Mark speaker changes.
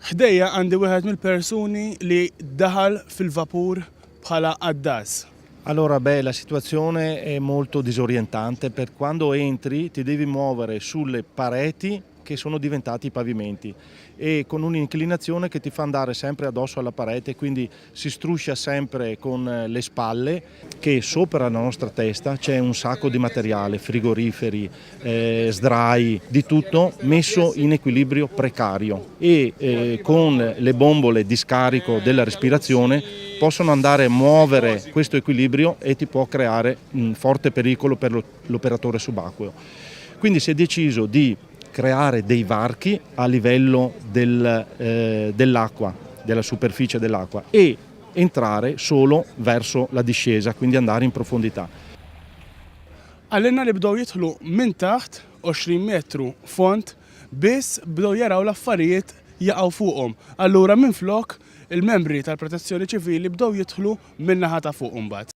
Speaker 1: ħdejja għandi wieħed mill-persuni li daħal fil-vapur bħala għaddas.
Speaker 2: Allora, la situazione è molto disorientante perché quando entri ti devi muovere sulle pareti che sono diventati pavimenti e con un'inclinazione che ti fa andare sempre addosso alla parete, quindi si struscia sempre con le spalle, che sopra la nostra testa c'è un sacco di materiale, frigoriferi, sdrai, di tutto messo in equilibrio precario e con le bombole di scarico della respirazione possono andare a muovere questo equilibrio e ti può creare un forte pericolo per l'operatore subacqueo. Quindi si è deciso di creare dei varchi a livello dell'acqua, della superficie dell'acqua e entrare solo verso la discesa, quindi andare in profondità.
Speaker 1: Għallinna li bdew jidħlu minn taħt 20 metru font biss bdew jaraw l-affarijiet jaqgħu fuqhom. Allura minflok il-membri tal-Protezzjoni Ċivili bdew jidħlu min-naħa ta' fuq imbagħad.